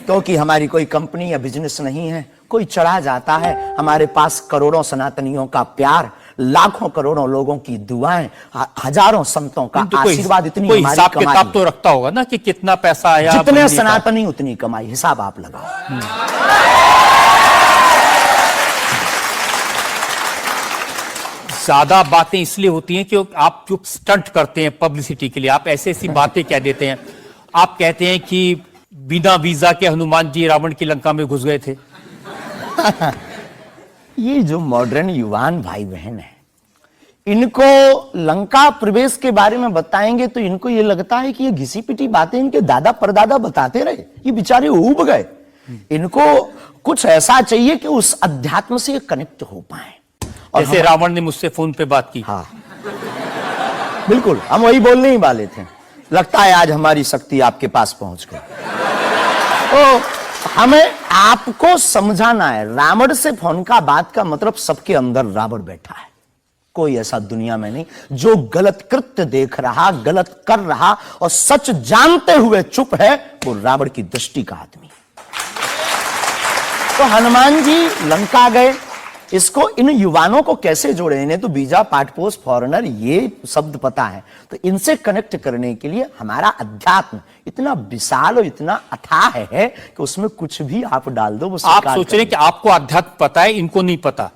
क्योंकि हमारी कोई कंपनी या बिजनेस नहीं है। कोई चढ़ा जाता है, हमारे पास करोड़ों सनातनियों का प्यार, लाखों करोड़ों लोगों की दुआएं, हजारों संतों का आशीर्वाद, इतनी कोई हमारी हिसाब कमाई। किताब तो रखता होगा ना कि कितना पैसा आया, जितने सनातनी उतनी कमाई, हिसाब आप लगाओ। ज्यादा बातें इसलिए होती हैं कि आप जो स्टंट करते हैं पब्लिसिटी के लिए, आप ऐसी ऐसी बातें कह देते हैं। आप कहते हैं कि बिना वीजा के हनुमान जी रावण की लंका में घुस गए थे। ये जो मॉडर्न युवान भाई बहन है, इनको लंका प्रवेश के बारे में बताएंगे तो इनको ये लगता है कि ये घिसी पिटी बातें इनके दादा परदादा बताते रहे, ये बेचारे ऊब गए। इनको कुछ ऐसा चाहिए कि उस अध्यात्म से कनेक्ट हो पाए। जैसे रावण ने मुझसे फोन पे बात की। हाँ, बिल्कुल, हम वही बोलने ही वाले थे। लगता है आज हमारी शक्ति आपके पास पहुंच गई। तो हमें आपको समझाना है, रावण से फोन का बात का मतलब सबके अंदर रावण बैठा है। कोई ऐसा दुनिया में नहीं जो गलत कृत्य देख रहा, गलत कर रहा और सच जानते हुए चुप है, वो रावण की दृष्टि का आदमी। तो हनुमान जी लंका गए, इसको इन युवानों को कैसे जोड़े? इन्हें तो वीजा, पासपोर्ट, फॉरेनर ये शब्द पता है। तो इनसे कनेक्ट करने के लिए हमारा अध्यात्म इतना विशाल और इतना अथाह है कि उसमें कुछ भी आप डाल दो वो आप सोच रहे हैं कि आपको अध्यात्म पता है, इनको नहीं पता।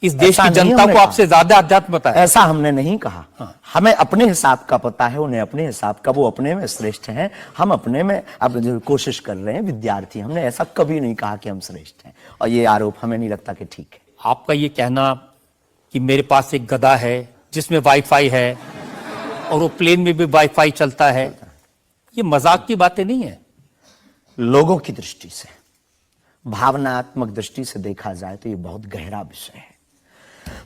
इस देश की जनता को आपसे ज्यादा अध्यात्म पता है। ऐसा हमने नहीं कहा। हाँ। हमें अपने हिसाब का पता है, उन्हें अपने हिसाब का। वो अपने में श्रेष्ठ हैं, हम अपने में अब कोशिश कर रहे हैं, विद्यार्थी। हमने ऐसा कभी नहीं कहा कि हम श्रेष्ठ हैं, और ये आरोप हमें नहीं लगता कि ठीक है। आपका ये कहना कि मेरे पास एक गधा है जिसमें वाईफाई है और वो प्लेन में भी वाईफाई चलता है, ये मजाक की बातें नहीं है। लोगों की दृष्टि से, भावनात्मक दृष्टि से देखा जाए तो ये बहुत गहरा विषय है।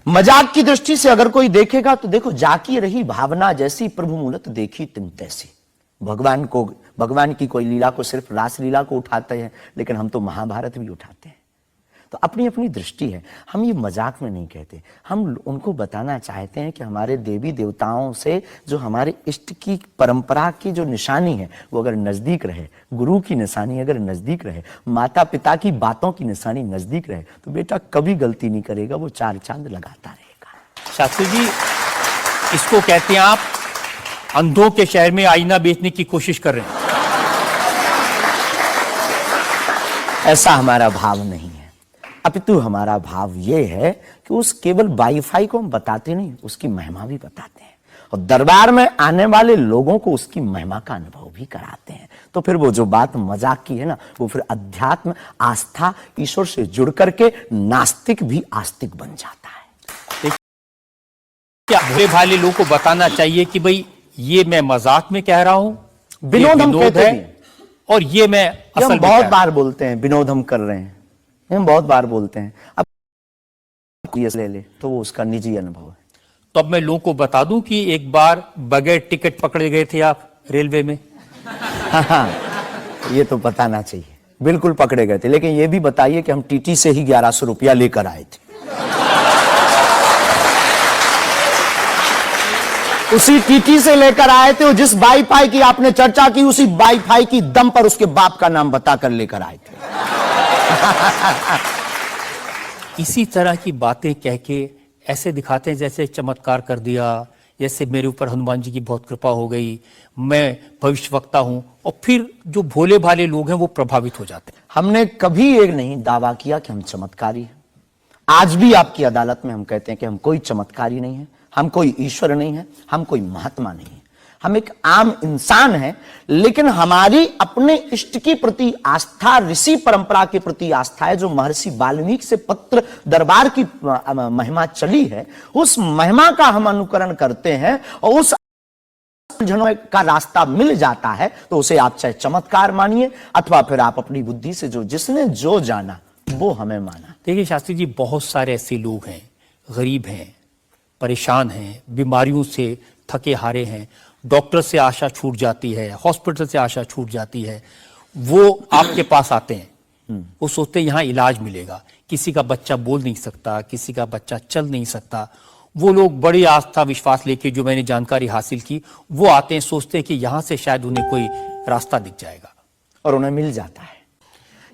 मजाक की दृष्टि से अगर कोई देखेगा तो देखो, जाकी रही भावना जैसी, प्रभु मूलत देखी तुम तैसी। भगवान की कोई लीला को सिर्फ रास लीला को उठाते हैं, लेकिन हम तो महाभारत भी उठाते हैं। तो अपनी अपनी दृष्टि है, हम ये मजाक में नहीं कहते। हम उनको बताना चाहते हैं कि हमारे देवी देवताओं से जो हमारे इष्ट की परंपरा की जो निशानी है वो अगर नजदीक रहे, गुरु की निशानी अगर नजदीक रहे, माता पिता की बातों की निशानी नजदीक रहे, तो बेटा कभी गलती नहीं करेगा, वो चार चांद लगाता रहेगा। शास्त्री जी, इसको कहते हैं आप अंधों के शहर में आईना बेचने की कोशिश कर रहे हैं। ऐसा हमारा भाव नहीं है, अपितु हमारा भाव ये है कि उस केवल वाईफाई को हम बताते नहीं, उसकी महिमा भी बताते हैं, और दरबार में आने वाले लोगों को उसकी महिमा का अनुभव भी कराते हैं। तो फिर वो जो बात मजाक की है ना, वो फिर अध्यात्म, आस्था, ईश्वर से जुड़ करके नास्तिक भी आस्तिक बन जाता है। क्या भोले भाले लोगों को बताना चाहिए कि भाई ये मैं मजाक में कह रहा हूं, विनोद हम कहते हैं, और ये मैं असल में बहुत बार बोलते हैं विनोद हम कर रहे हैं, हम बहुत बार बोलते हैं। अब ले ले तो वो उसका निजी अनुभव है। तो अब मैं लोगों को बता दूं कि एक बार बगैर टिकट पकड़े गए थे आप रेलवे में। हाँ, ये तो बताना चाहिए, बिल्कुल पकड़े गए थे। लेकिन ये भी बताइए कि हम टीटी से ही 1100 रुपया लेकर आए थे। उसी टीटी से लेकर आए थे, जिस वाईफाई की आपने चर्चा की, उसी वाईफाई की दम पर उसके बाप का नाम बताकर लेकर आए थे। इसी तरह की बातें कह के ऐसे दिखाते हैं जैसे चमत्कार कर दिया, जैसे मेरे ऊपर हनुमान जी की बहुत कृपा हो गई, मैं भविष्यवक्ता हूं, और फिर जो भोले भाले लोग हैं वो प्रभावित हो जाते हैं। हमने कभी एक नहीं दावा किया कि हम चमत्कारी हैं। आज भी आपकी अदालत में हम कहते हैं कि हम कोई चमत्कारी नहीं है, हम कोई ईश्वर नहीं है, हम कोई महात्मा नहीं है, हम एक आम इंसान हैं। लेकिन हमारी अपने इष्ट की प्रति आस्था, ऋषि परंपरा के प्रति आस्था है, जो महर्षि वाल्मीकि से पत्र दरबार की महिमा चली है, उस महिमा का हम अनुकरण करते हैं, और उस जनों का रास्ता मिल जाता है तो उसे आप चाहे चमत्कार मानिए, अथवा फिर आप अपनी बुद्धि से जो जिसने जो जाना वो हमें माना। देखिए शास्त्री जी, बहुत सारे ऐसे लोग हैं, गरीब हैं, परेशान हैं, बीमारियों से थके हारे हैं, डॉक्टर से आशा छूट जाती है, हॉस्पिटल से आशा छूट जाती है, वो आपके पास आते हैं, वो सोचते हैं यहाँ इलाज मिलेगा। किसी का बच्चा बोल नहीं सकता, किसी का बच्चा चल नहीं सकता, वो लोग बड़ी आस्था विश्वास लेके, जो मैंने जानकारी हासिल की, वो आते हैं, सोचते हैं कि यहाँ से शायद उन्हें कोई रास्ता दिख जाएगा, और उन्हें मिल जाता है।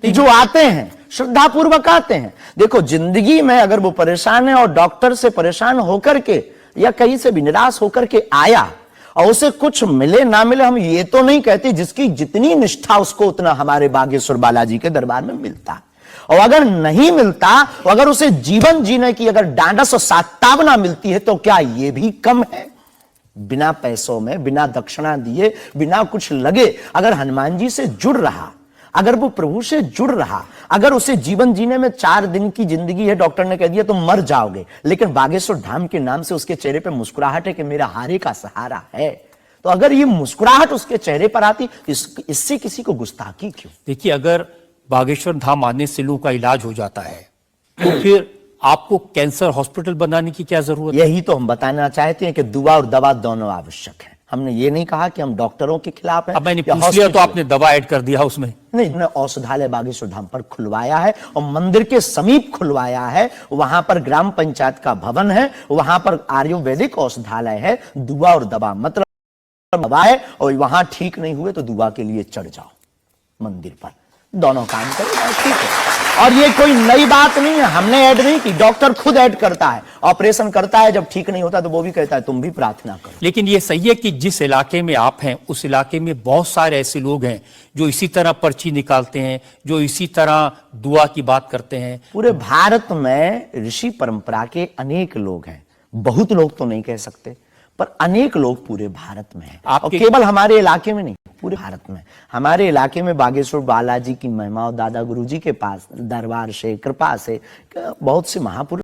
जो आते हैं श्रद्धा पूर्वक आते हैं। देखो जिंदगी में अगर वो परेशान है और डॉक्टर से परेशान होकर के या कहीं से भी निराश होकर के आया और उसे कुछ मिले ना मिले, हम ये तो नहीं कहते, जिसकी जितनी निष्ठा उसको उतना हमारे बागेश्वर बालाजी के दरबार में मिलता। और अगर नहीं मिलता, अगर उसे जीवन जीने की अगर डांडस और सात्तावना मिलती है, तो क्या ये भी कम है? बिना पैसों में, बिना दक्षिणा दिए, बिना कुछ लगे अगर हनुमान जी से जुड़ रहा, अगर वो प्रभु से जुड़ रहा, अगर उसे जीवन जीने में 4 दिन की जिंदगी है, डॉक्टर ने कह दिया तुम मर जाओगे, लेकिन बागेश्वर धाम के नाम से उसके चेहरे पे मुस्कुराहट है कि मेरा हारे का सहारा है, तो अगर ये मुस्कुराहट उसके चेहरे पर आती, इससे किसी को गुस्ताखी क्यों? देखिए, अगर बागेश्वर धाम आने से लोगों का इलाज हो जाता है तो फिर आपको कैंसर हॉस्पिटल बनाने की क्या जरूरत है? यही तो हम बताना चाहते हैं कि दुआ और दवा दोनों आवश्यक है। हमने ये नहीं कहा कि हम डॉक्टरों के खिलाफ हैं। अब मैंने पूछ लिया तो आपने दवा ऐड कर दिया उसमें। नहीं, हमने औषधालय बागेश्वर धाम पर खुलवाया है और मंदिर के समीप खुलवाया है। वहां पर ग्राम पंचायत का भवन है, वहां पर आयुर्वेदिक औषधालय है। दुआ और दवा मतलब दवा है, और वहां ठीक नहीं हुए तो दुआ के लिए चढ़ जाओ मंदिर पर, दोनों काम करेगा, ठीक है। और ये कोई नई बात नहीं है, हमने ऐड नहीं की, डॉक्टर खुद ऐड करता है, ऑपरेशन करता है, जब ठीक नहीं होता तो वो भी कहता है तुम भी प्रार्थना करो। लेकिन ये सही है कि जिस इलाके में आप हैं उस इलाके में बहुत सारे ऐसे लोग हैं जो इसी तरह पर्ची निकालते हैं, जो इसी तरह दुआ की बात करते हैं। पूरे भारत में ऋषि परंपरा के अनेक लोग हैं, बहुत लोग तो नहीं कह सकते, पर अनेक लोग पूरे भारत में हैं। और केवल हमारे इलाके में नहीं, पूरे भारत में। हमारे इलाके में बागेश्वर बालाजी की महिमा और दादा गुरुजी के पास दरबार से, कृपा से बहुत से महापुरुष